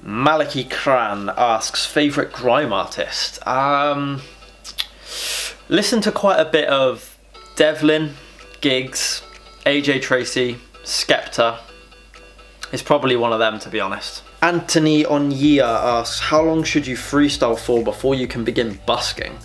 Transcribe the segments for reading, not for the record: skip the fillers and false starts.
Maliki Kran asks, favourite grime artist? Listen to quite a bit of Devlin, Giggs, AJ Tracy, Skepta. It's probably one of them, to be honest. Anthony Onyia asks, how long should you freestyle for before you can begin busking?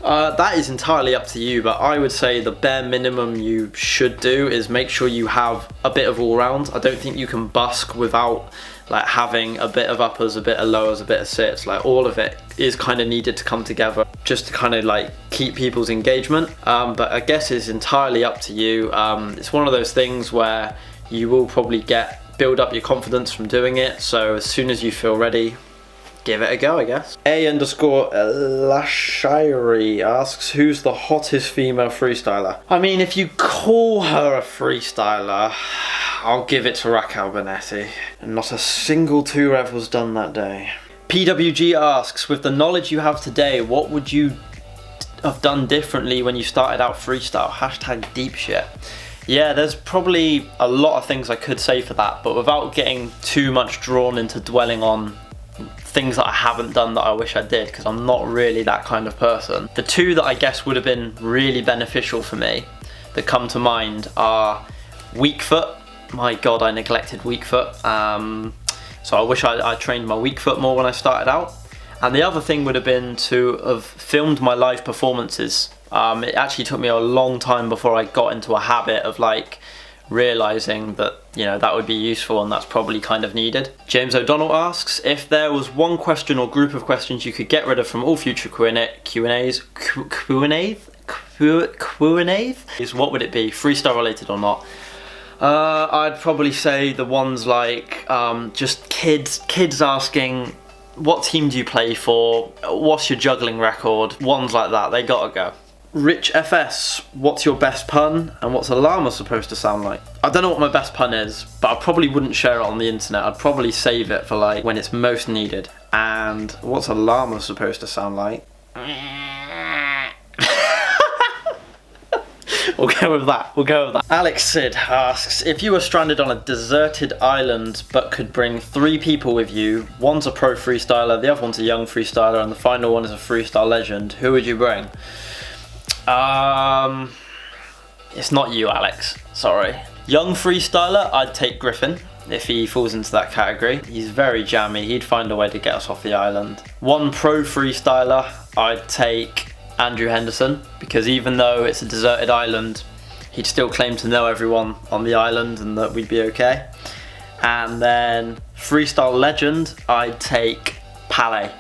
That is entirely up to you, but I would say the bare minimum you should do is make sure you have a bit of all round. I don't think you can busk without like having a bit of uppers, a bit of lowers, a bit of sits. Like all of it is kind of needed to come together just to kind of like keep people's engagement. But I guess it's entirely up to you. It's one of those things where you will probably build up your confidence from doing it. So as soon as you feel ready, give it a go, I guess. A_Lashiri asks, who's the hottest female freestyler? I mean, if you call her a freestyler, I'll give it to Raquel Benetti. Not a single 2-rev was done that day. PWG asks, with the knowledge you have today, what would you have done differently when you started out freestyle? Hashtag deep shit. Yeah, there's probably a lot of things I could say for that, but without getting too much drawn into dwelling on things that I haven't done that I wish I did, because I'm not really that kind of person. The two that I guess would have been really beneficial for me that come to mind are weak foot. My God, I neglected weak foot. So I wish I trained my weak foot more when I started out. And the other thing would have been to have filmed my live performances. It actually took me a long time before I got into a habit of like realizing that, you know, that would be useful, and that's probably kind of needed. James O'Donnell asks, if there was one question or group of questions you could get rid of from all future Q&As, what would it be, freestyle related or not? I'd probably say the ones like just kids asking, what team do you play for? What's your juggling record? Ones like that, they gotta go. Rich FS, what's your best pun and what's a llama supposed to sound like? I don't know what my best pun is, but I probably wouldn't share it on the internet. I'd probably save it for like when it's most needed. And what's a llama supposed to sound like? We'll go with that. Alex Sid asks, if you were stranded on a deserted island but could bring 3 people with you, one's a pro freestyler, the other one's a young freestyler, and the final one is a freestyle legend, who would you bring? It's not you, Alex. Sorry. Young freestyler, I'd take Griffin if he falls into that category. He's very jammy. He'd find a way to get us off the island. One pro freestyler, I'd take Andrew Henderson, because even though it's a deserted island, he'd still claim to know everyone on the island and that we'd be okay. And then freestyle legend, I'd take Palais.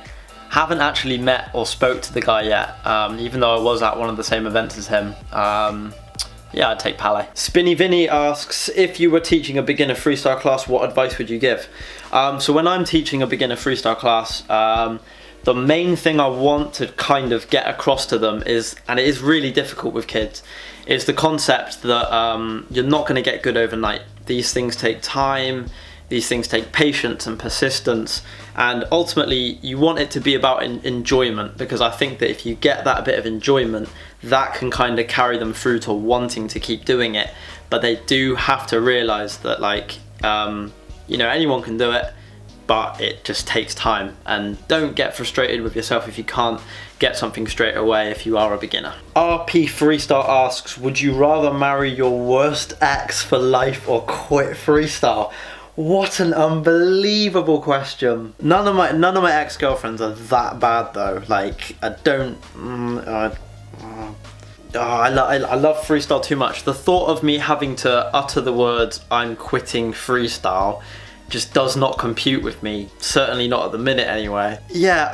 Haven't actually met or spoke to the guy yet, even though I was at one of the same events as him. Yeah, I'd take Palais. Spinny Vinny asks, if you were teaching a beginner freestyle class, what advice would you give? So when I'm teaching a beginner freestyle class, the main thing I want to kind of get across to them is, and it is really difficult with kids, is the concept that you're not going to get good overnight. These things take time, these things take patience and persistence, and ultimately you want it to be about enjoyment, because I think that if you get that bit of enjoyment, that can kind of carry them through to wanting to keep doing it. But they do have to realise that, like, you know, anyone can do it, but it just takes time. And don't get frustrated with yourself if you can't get something straight away if you are a beginner. RP Freestyle asks, would you rather marry your worst ex for life or quit freestyle? What an unbelievable question. None of my ex-girlfriends are that bad though. Like, I don't... I love freestyle too much. The thought of me having to utter the words, I'm quitting freestyle, just does not compute with me. Certainly not at the minute anyway. Yeah,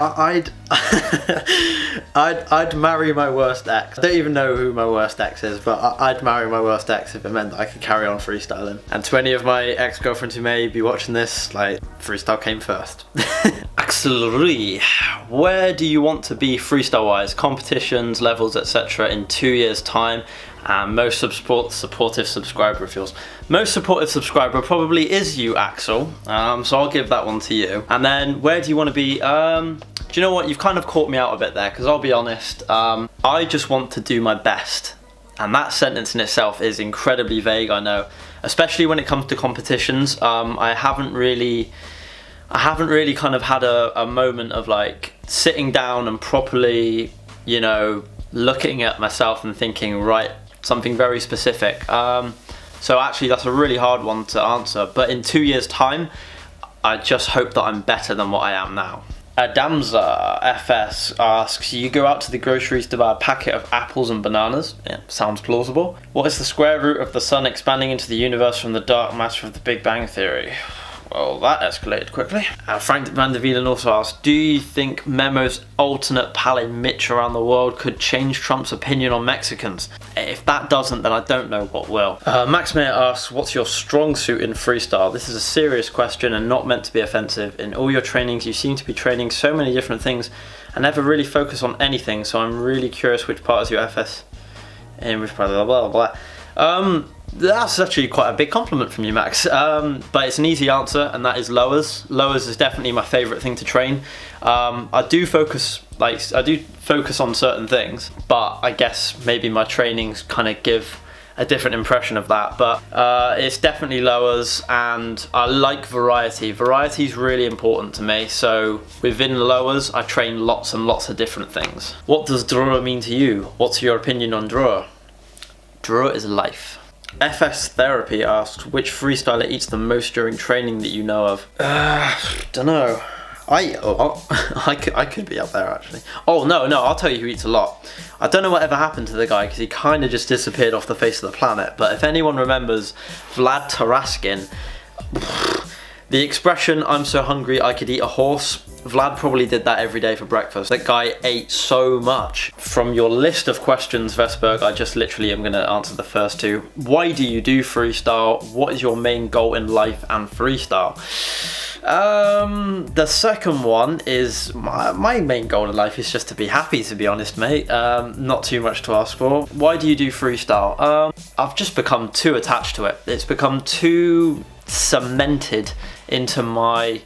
I'd marry my worst ex. I don't even know who my worst ex is, but I'd marry my worst ex if it meant that I could carry on freestyling. And to any of my ex-girlfriends who may be watching this, like, freestyle came first. Axel Rui, where do you want to be freestyle-wise? Competitions, levels, etc. in 2 years' time? And most supportive subscriber feels. Most supportive subscriber probably is you, Axel. So I'll give that one to you. And then where do you want to be? Do you know what? You've kind of caught me out a bit there, because I'll be honest. I just want to do my best. And that sentence in itself is incredibly vague, I know. Especially when it comes to competitions. I haven't really I haven't really kind of had a moment of like sitting down and properly, you know, looking at myself and thinking, right, something very specific. So actually that's a really hard one to answer, but in 2 years' time, I just hope that I'm better than what I am now. Adamza FS asks, you go out to the groceries to buy a packet of apples and bananas. Yeah, sounds plausible. What is the square root of the sun expanding into the universe from the dark matter of the Big Bang Theory? Well, that escalated quickly. Frank van der Wielen also asked, do you think Memo's alternate palette Mitch around the world could change Trump's opinion on Mexicans? If that doesn't, then I don't know what will. Max Mayer asks, what's your strong suit in freestyle? This is a serious question and not meant to be offensive. In all your trainings, you seem to be training so many different things and never really focus on anything, so I'm really curious which part is your FS in which part blah blah blah. That's actually quite a big compliment from you, Max. But it's an easy answer, and that is lowers. Lowers is definitely my favourite thing to train. I do focus on certain things, but I guess maybe my trainings kind of give a different impression of that. But it's definitely lowers, and I like variety. Variety is really important to me. So within lowers, I train lots and lots of different things. What does draw mean to you? What's your opinion on draw? Draw is life. FS Therapy asks, which freestyler eats the most during training that you know of? Don't know. I could be up there actually. Oh no, I'll tell you who eats a lot. I don't know whatever happened to the guy because he kind of just disappeared off the face of the planet. But if anyone remembers Vlad Taraskin, the expression, I'm so hungry I could eat a horse, Vlad probably did that every day for breakfast. That guy ate so much. From your list of questions, Vesberg, I just literally am going to answer the first two. Why do you do freestyle? What is your main goal in life and freestyle? The second one is, my main goal in life is just to be happy, to be honest, mate. Not too much to ask for. Why do you do freestyle? I've just become too attached to it. It's become too cemented into my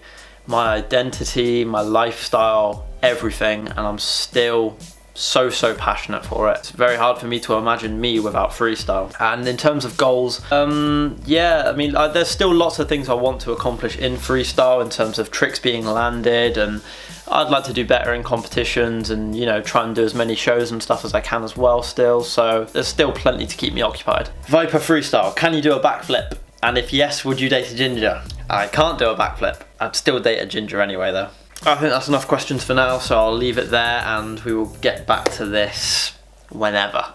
identity, my lifestyle, everything, and I'm still so passionate for it. It's very hard for me to imagine me without freestyle. And in terms of goals, yeah, I mean, there's still lots of things I want to accomplish in freestyle in terms of tricks being landed, and I'd like to do better in competitions and, you know, try and do as many shows and stuff as I can as well still, so there's still plenty to keep me occupied. Viper Freestyle, can you do a backflip? And if yes, would you date a ginger? I can't do a backflip. I'd still date a ginger anyway though. I think that's enough questions for now, so I'll leave it there and we will get back to this whenever.